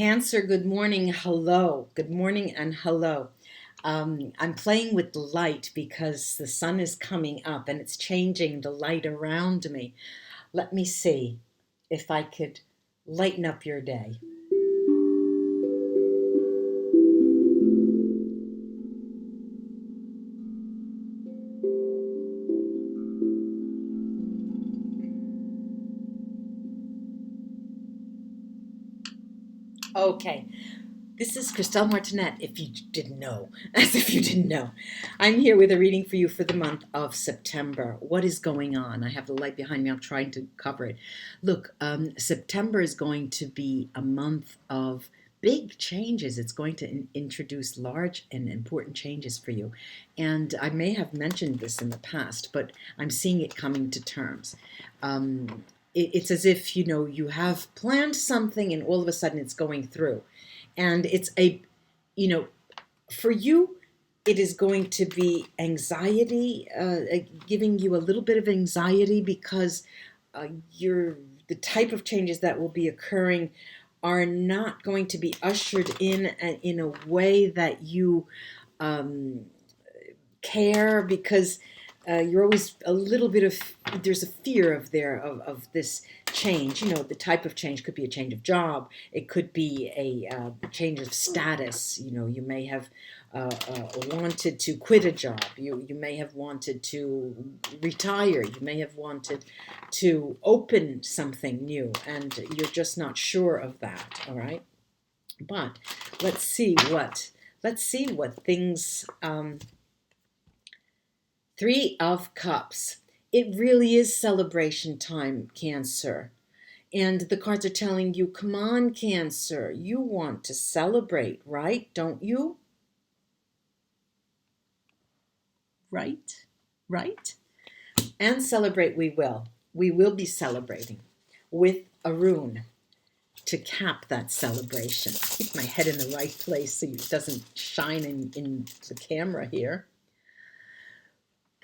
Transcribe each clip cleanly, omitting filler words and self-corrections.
Cancer, good morning, hello. Good morning and hello. I'm playing with the light because the sun is coming up and it's changing the light around me. Let me see if I could lighten up your day. Okay. This is Christelle Martinette, if you didn't know, as if you didn't know. I'm here with a reading for you for the month of September. What is going on? I have the light behind me. I'm trying to cover it. Look, September is going to be a month of big changes. It's going to introduce large and important changes for you. And I may have mentioned this in the past, but I'm seeing it coming to terms. It's as if, you have planned something and all of a sudden it's going through. And it's for you, it is going to be anxiety, giving you a little bit of anxiety because the type of changes that will be occurring are not going to be ushered in a way that you care, because you're always a little bit of, there's a fear of this change. The type of change could be a change of job. It could be a change of status. You may have wanted to quit a job. You may have wanted to retire. You may have wanted to open something new, and you're just not sure of that. All right, but let's see what things. Three of Cups. It really is celebration time, Cancer. And the cards are telling you, come on, Cancer, you want to celebrate, right? Don't you? Right? Right? And celebrate we will. We will be celebrating with a rune to cap that celebration. Keep my head in the right place so it doesn't shine in the camera here.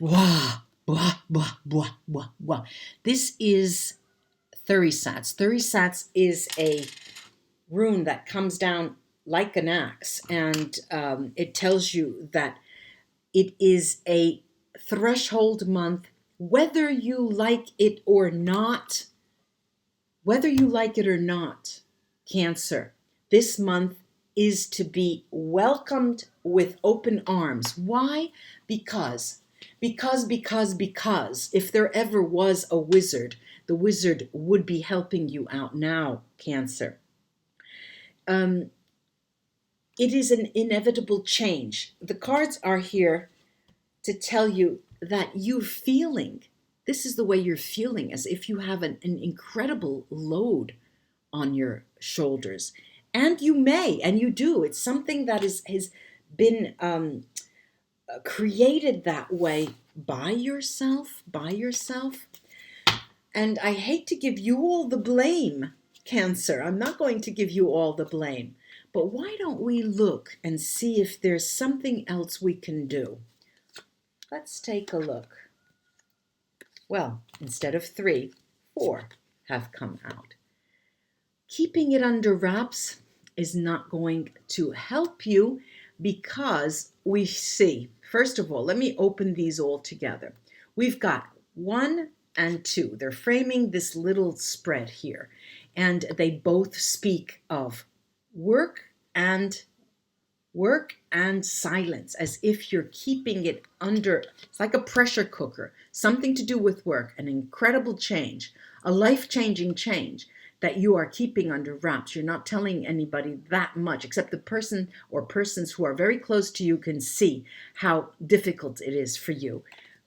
Blah, blah, blah, blah, blah, blah. This is Thurisats. Thurisats is a rune that comes down like an axe, and it tells you that it is a threshold month, whether you like it or not. Whether you like it or not, Cancer, this month is to be welcomed with open arms. Why? Because if there ever was a wizard, the wizard would be helping you out now, Cancer. It is an inevitable change. The cards are here to tell you that this is the way you're feeling, as if you have an incredible load on your shoulders. And you may, and you do. It's something that has been created that way by yourself. And I hate to give you all the blame, Cancer. I'm not going to give you all the blame. But why don't we look and see if there's something else we can do? Let's take a look. Well, instead of 3, 4 have come out. Keeping it under wraps is not going to help you, because we see, first of all, let me open these all together. We've got 1 and 2. They're framing this little spread here, and they both speak of work and silence, as if you're keeping it under. It's like a pressure cooker, something to do with work, an incredible change, a life-changing change that you are keeping under wraps. You're not telling anybody that much, except the person or persons who are very close to you can see how difficult it is for you.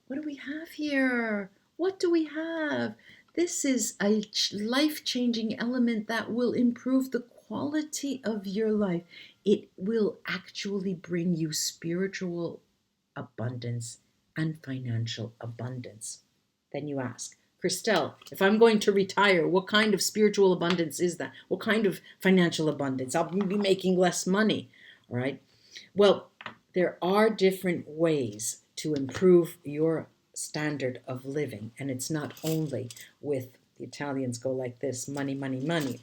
What do we have here? What do we have? This is a life-changing element that will improve the quality of your life. It will actually bring you spiritual abundance and financial abundance. Then you ask, Christelle, if I'm going to retire, what kind of spiritual abundance is that? What kind of financial abundance? I'll be making less money, all right? Well, there are different ways to improve your standard of living, and it's not only with, the Italians go like this, money, money, money.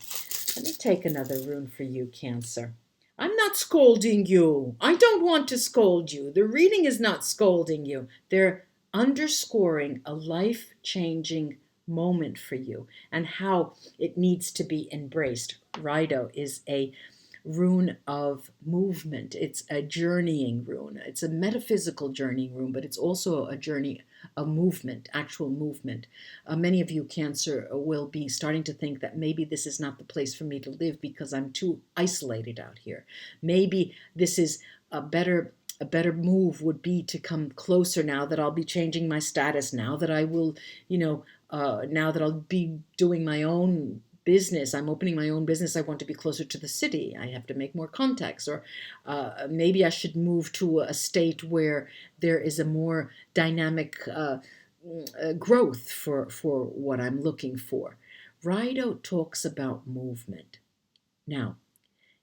Let me take another rune for you, Cancer. I'm not scolding you. I don't want to scold you. The reading is not scolding you. They're underscoring a life-changing moment for you and how it needs to be embraced. Rido is a rune of movement. It's a journeying rune. It's a metaphysical journeying rune, but it's also a journey, a movement, actual movement. Many of you, Cancer, will be starting to think that maybe this is not the place for me to live because I'm too isolated out here. Maybe this is a better move would be to come closer now that I'll be changing my status, now that I will, now that I'll be doing my own business, I'm opening my own business, I want to be closer to the city, I have to make more contacts, or maybe I should move to a state where there is a more dynamic growth for what I'm looking for. Rido talks about movement. Now,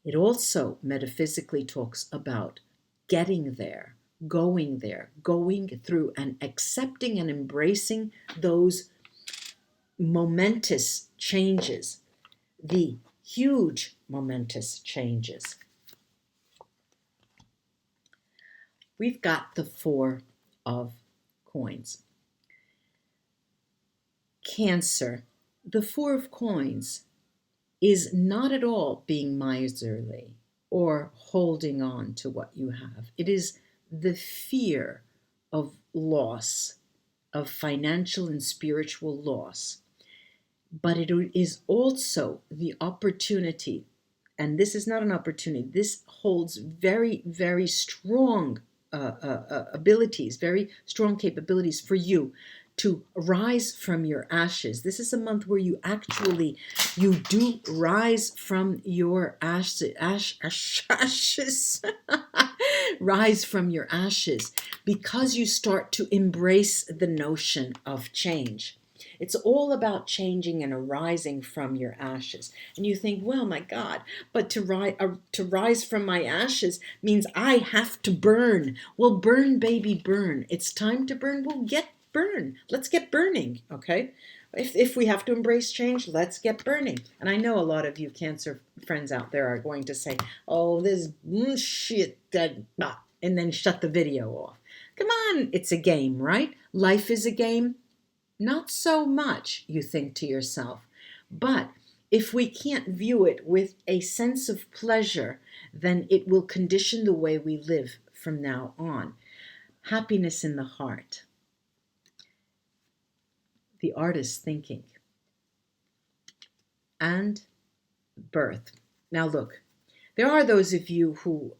it also metaphysically talks about getting there, going through and accepting and embracing those momentous changes, the huge momentous changes. We've got the Four of Coins. Cancer, the Four of Coins is not at all being miserly or holding on to what you have. It is the fear of loss, of financial and spiritual loss. But it is also the opportunity, and this is not an opportunity, this holds very, very strong abilities, very strong capabilities for you to rise from your ashes. This is a month where you do rise from your ashes, rise from your ashes, because you start to embrace the notion of change. It's all about changing and arising from your ashes. And you think, well, my God, but to rise from my ashes means I have to burn. Well, burn, baby, burn. It's time to burn. Well, burn. Let's get burning, okay? If we have to embrace change, let's get burning. And I know a lot of you Cancer friends out there are going to say, oh, this shit, and then shut the video off. Come on, it's a game, right? Life is a game. Not so much, you think to yourself. But if we can't view it with a sense of pleasure, then it will condition the way we live from now on. Happiness in the heart. The artist thinking. And birth. Now look, there are those of you who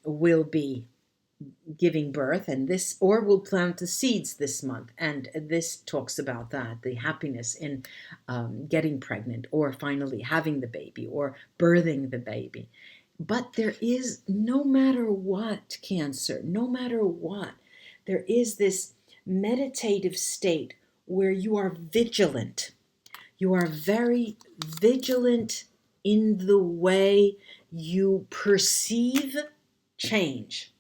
will be giving birth, and this, or will plant the seeds this month, and this talks about that, the happiness in getting pregnant, or finally having the baby, or birthing the baby. But there is, no matter what, Cancer, no matter what, there is this meditative state where you are vigilant. You are very vigilant in the way you perceive change.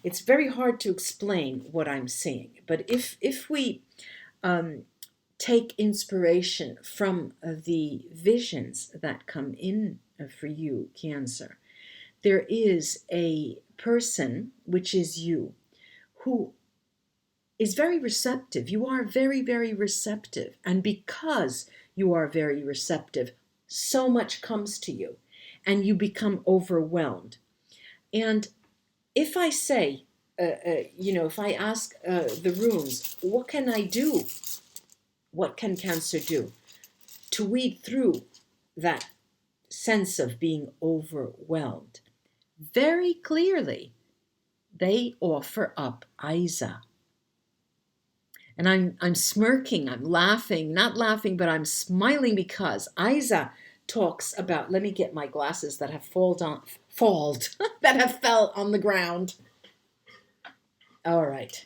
It's very hard to explain what I'm saying, but if we take inspiration from the visions that come in for you, Cancer, there is a person, which is you, who is very receptive. You are very, very receptive. And because you are very receptive, so much comes to you and you become overwhelmed. And if I say, if I ask the runes, what can I do? What can Cancer do to weed through that sense of being overwhelmed? Very clearly, they offer up Isa. And I'm smirking, I'm laughing, not laughing, but I'm smiling because Isa talks about, let me get my glasses that have that have fell on the ground. All right,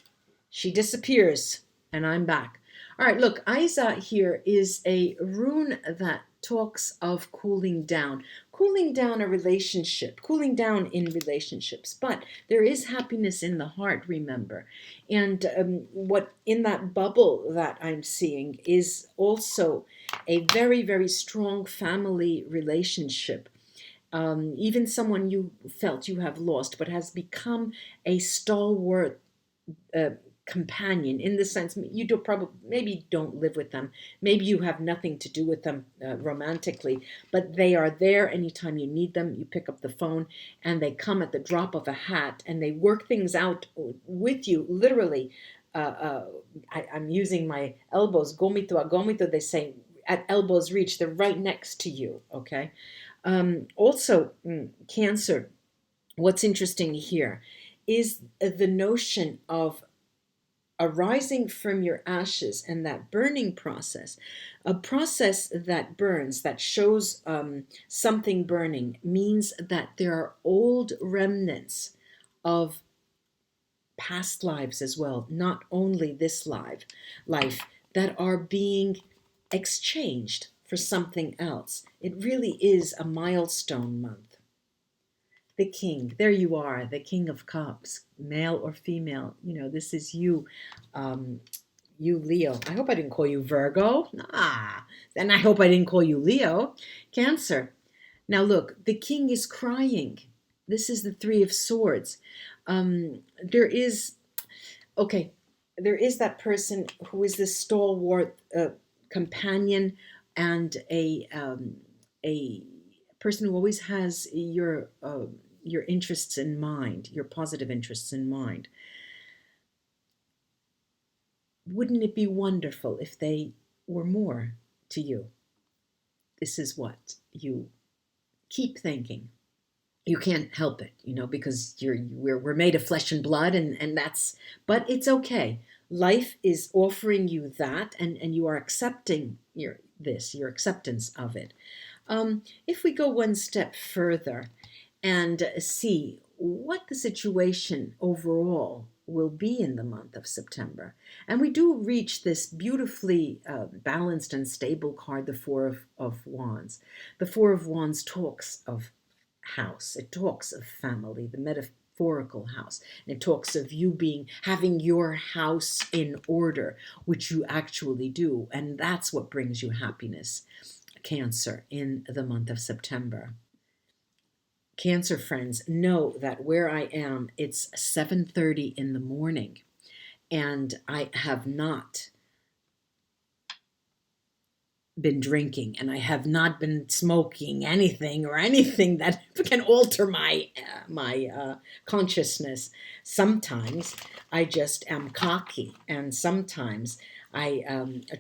she disappears and I'm back. All right, look, Isa here is a rune that talks of cooling down a relationship, cooling down in relationships. But there is happiness in the heart, remember. And what in that bubble that I'm seeing is also a very, very strong family relationship. Even someone you felt you have lost, but has become a stalwart uh, companion, in the sense you don't probably maybe don't live with them, maybe you have nothing to do with them romantically, but they are there anytime you need them. You pick up the phone and they come at the drop of a hat and they work things out with you, literally. I'm using my elbows, gomito a gomito, they say, at elbows reach. They're right next to you. Okay. Also, Cancer, what's interesting here is the notion of arising from your ashes and that burning process. A process that burns, that shows something burning, means that there are old remnants of past lives as well, not only this life, that are being exchanged for something else. It really is a milestone month. The king, there you are, the king of cups, male or female. This is you, you Leo. I hope I didn't call you Virgo. And I hope I didn't call you Leo. Cancer. Now look, the king is crying. This is the Three of Swords. There is that person who is the stalwart companion, and a person who always has your interests in mind, your positive interests in mind. Wouldn't it be wonderful if they were more to you? This is what you keep thinking. You can't help it, because we're made of flesh and blood, and that's, but it's okay. Life is offering you that, and you are accepting your acceptance of it. If we go one step further and see what the situation overall will be in the month of September, and we do reach this beautifully balanced and stable card, the Four of Wands. The Four of Wands talks of house. It talks of family, the metaphorical house. And it talks of you having your house in order, which you actually do. And that's what brings you happiness, Cancer, in the month of September. Cancer friends, know that where I am, it's 7:30 in the morning, and I have not been drinking, and I have not been smoking anything that can alter my consciousness. Sometimes I just am cocky, and sometimes I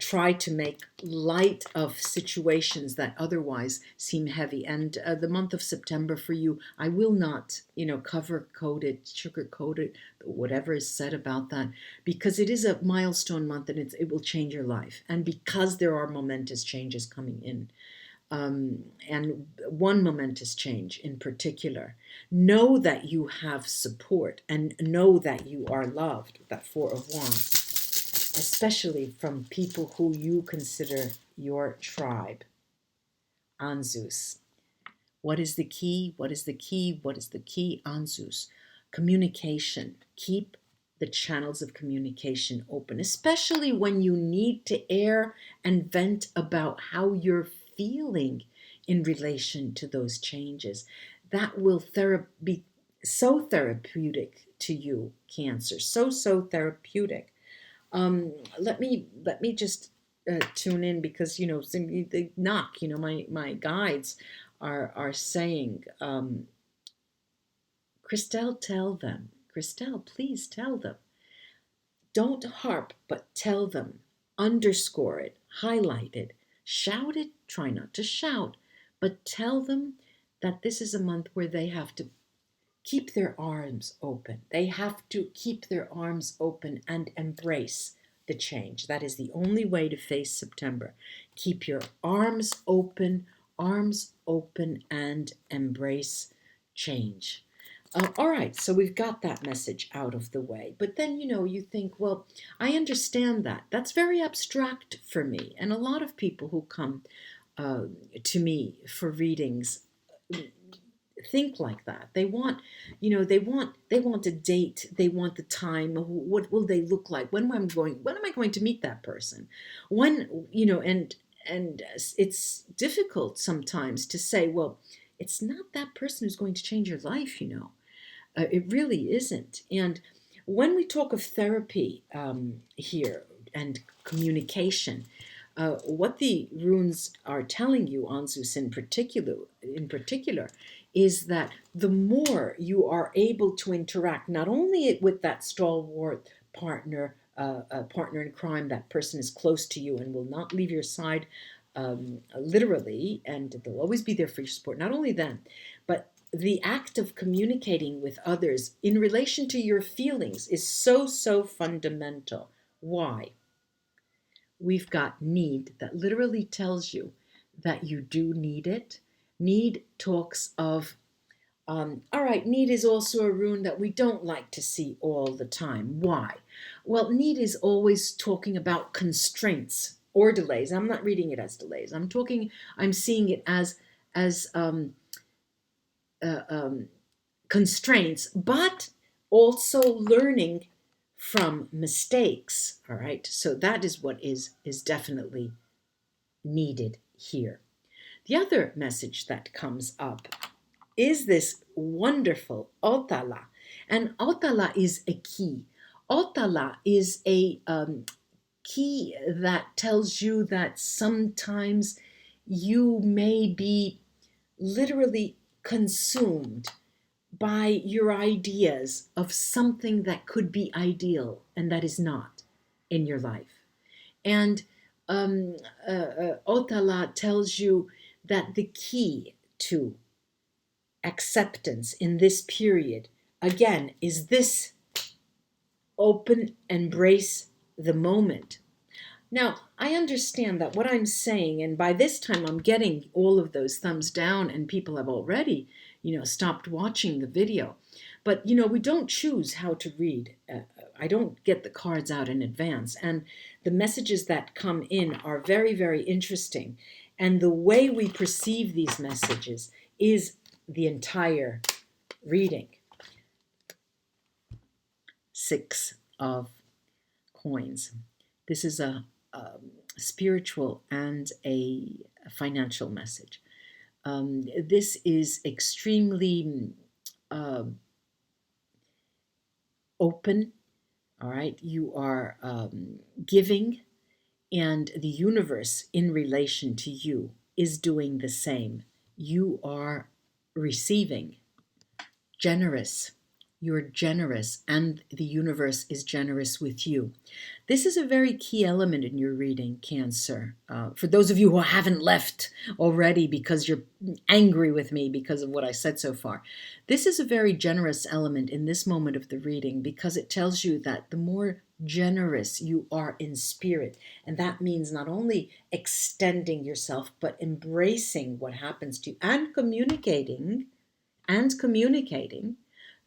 try to make light of situations that otherwise seem heavy. And the month of September for you, I will not, cover coat it, sugar coat it, whatever is said about that, because it is a milestone month, and it will change your life. And because there are momentous changes coming in, and one momentous change in particular, know that you have support and know that you are loved, that Four of Wands, especially from people who you consider your tribe. Anzus. What is the key? What is the key? What is the key? Anzus. Communication. Keep the channels of communication open, especially when you need to air and vent about how you're feeling in relation to those changes. That will be so therapeutic to you, Cancer. So therapeutic. Let me just tune in, because they knock. My guides are saying, Christelle, tell them. Christelle, please tell them. Don't harp, but tell them. Underscore it, highlight it, shout it. Try not to shout, but tell them that this is a month where they have to keep their arms open. They have to keep their arms open and embrace the change. That is the only way to face September. Keep your arms open, and embrace change. All right, so we've got that message out of the way. But then, you think, well, I understand that. That's very abstract for me. And a lot of people who come to me for readings think like that. They want, they want a date. They want the time. What will they look like? When am I going to meet that person? When, and it's difficult sometimes to say, well, it's not that person who's going to change your life. It really isn't. And when we talk of therapy here and communication, what the runes are telling you, Anzus in particular, is that the more you are able to interact, not only with that stalwart partner, a partner in crime, that person is close to you and will not leave your side literally, and they'll always be there for your support. Not only them, but the act of communicating with others in relation to your feelings is so, so fundamental. Why? We've got need that literally tells you that you do need it. Need talks of, all right, need is also a rune that we don't like to see all the time. Why? Well, need is always talking about constraints or delays. I'm not reading it as delays. I'm seeing it as constraints, but also learning from mistakes. All right, so that is what is definitely needed here. The other message that comes up is this wonderful Otala, and Otala is a key. Otala is a key that tells you that sometimes you may be literally consumed by your ideas of something that could be ideal and that is not in your life. And Otala tells you that the key to acceptance in this period, again, is this: open, embrace the moment. Now, I understand that what I'm saying, and by this time I'm getting all of those thumbs down, and people have already, stopped watching the video. But, we don't choose how to read. I don't get the cards out in advance. And the messages that come in are very, very interesting. And the way we perceive these messages is the entire reading. 6 of coins. This is a spiritual and a financial message. This is extremely open. All right, you are giving, and the universe in relation to you is doing the same. You are receiving, generous. You're generous, and the universe is generous with you. This is a very key element in your reading, Cancer. For those of you who haven't left already because you're angry with me because of what I said so far, this is a very generous element in this moment of the reading, because it tells you that the more generous you are in spirit, and that means not only extending yourself, but embracing what happens to you and communicating,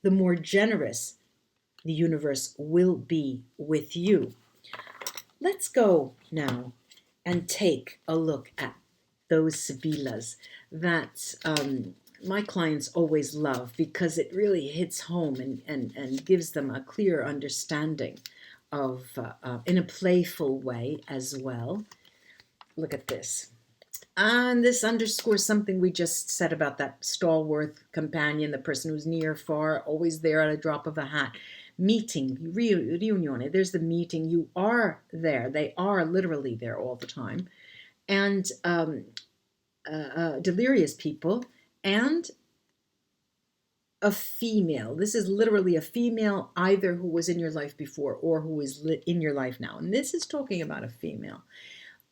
the more generous the universe will be with you. Let's go now and take a look at those sibillas that my clients always love, because it really hits home and gives them a clear understanding of, in a playful way as well. Look at this. And this underscores something we just said about that stalwart companion, the person who's near, far, always there at a drop of a hat. Meeting, riunione, there's the meeting. You are there. They are literally there all the time. And delirious people, and a female. This is literally a female, either who was in your life before or who is in your life now. And this is talking about a female.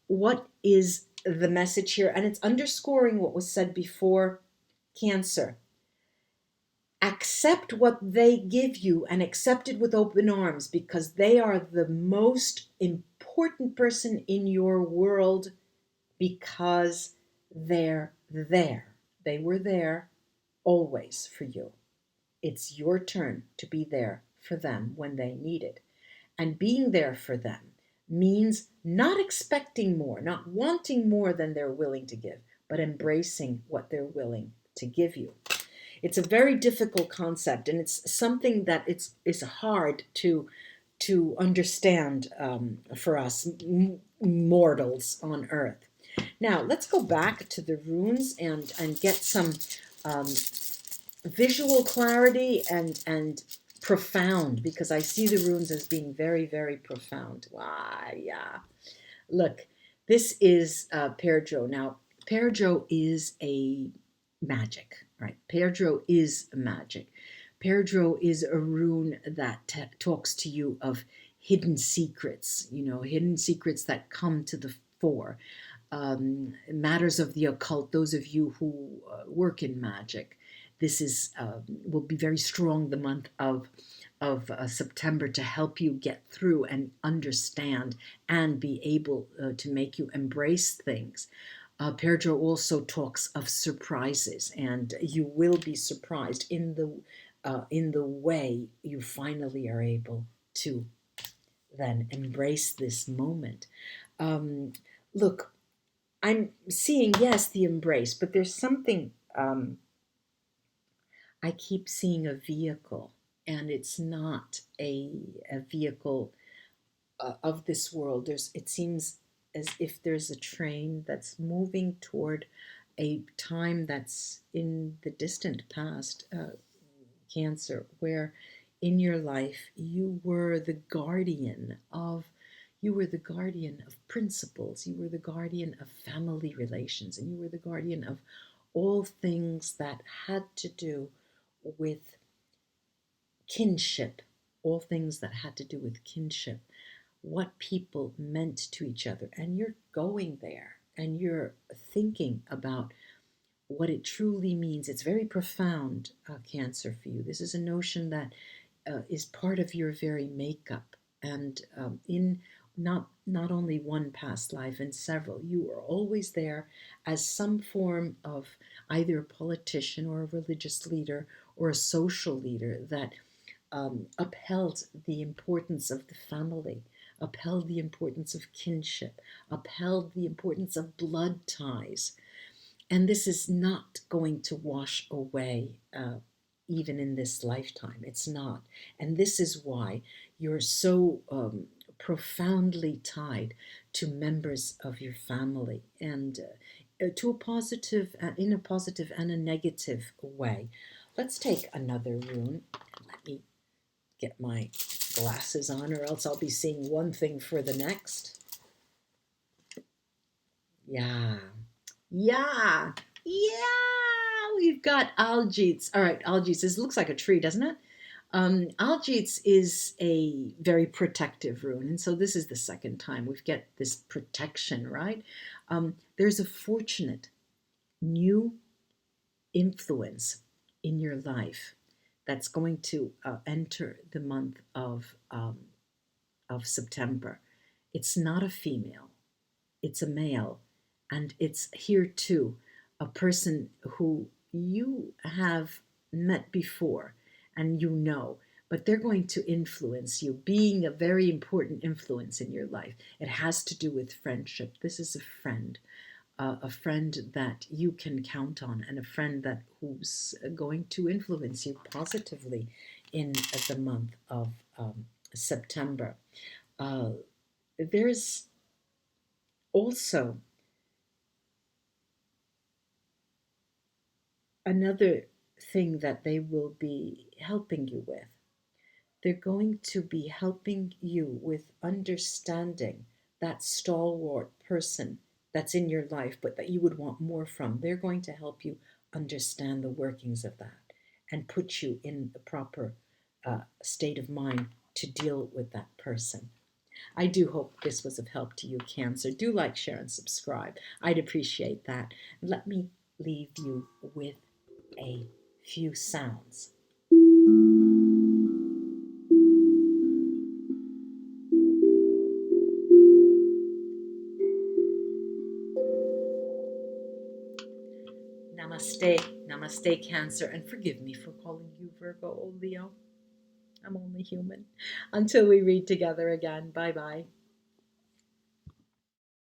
What is the message here? And it's underscoring what was said before, Cancer. Accept what they give you, and accept it with open arms, because they are the most important person in your world, because they're there. They were there always for you. It's your turn to be there for them when they need it. And being there for them means not expecting more, not wanting more than they're willing to give, but embracing what they're willing to give you. It's a very difficult concept, and it's something that it's hard to understand for us mortals on Earth. Now, let's go back to the runes and get some um, visual clarity and profound, because I see the runes as being very, very profound. Why, yeah. Look, this is Perdro. Now, Perdro is a magic, right? Perdro is magic. Perdro is a rune that talks to you of hidden secrets, hidden secrets that come to the fore. Matters of the occult, those of you who work in magic. This is will be very strong the month of September to help you get through and understand and be able to make you embrace things. Pedro also talks of surprises, and you will be surprised in the way you finally are able to then embrace this moment. Look, I'm seeing, yes, the embrace, but there's something, I keep seeing a vehicle, and it's not a vehicle of this world. It seems as if there's a train that's moving toward a time that's in the distant past, Cancer, where in your life you were the guardian of principles, you were the guardian of family relations, and you were the guardian of all things that had to do with kinship, all things that had to do with kinship, what people meant to each other. And you're going there and you're thinking about what it truly means. It's very profound, Cancer, for you. This is a notion that is part of your very makeup. And in not only one past life, and several, you are always there as some form of either a politician or a religious leader or a social leader that upheld the importance of the family, upheld the importance of kinship, upheld the importance of blood ties. And this is not going to wash away even in this lifetime. It's not. And this is why you're so profoundly tied to members of your family, and to a positive, in a positive and a negative way. Let's take another rune. Let me get my glasses on, or else I'll be seeing one thing for the next. Yeah. Yeah. Yeah. We've got Algites. All right, Algites. This looks like a tree, doesn't it? Algites is a very protective rune. And so this is the second time we've got this protection, right? There's a fortunate new influence in your life that's going to enter the month of September. It's not a female, it's a male, and it's here too a person who you have met before and but they're going to influence you, being a very important influence in your life. It has to do with friendship. This is a friend that you can count on, and a friend who's going to influence you positively in the month of September. There's also another thing that they will be helping you with. They're going to be helping you with understanding that stalwart person that's in your life, but that you would want more from. They're going to help you understand the workings of that and put you in the proper state of mind to deal with that person. I do hope this was of help to you, Cancer. Do like, share, and subscribe. I'd appreciate that. Let me leave you with a few sounds. Namaste, namaste, Cancer, and forgive me for calling you Virgo or Leo. I'm only human. Until we read together again, bye bye.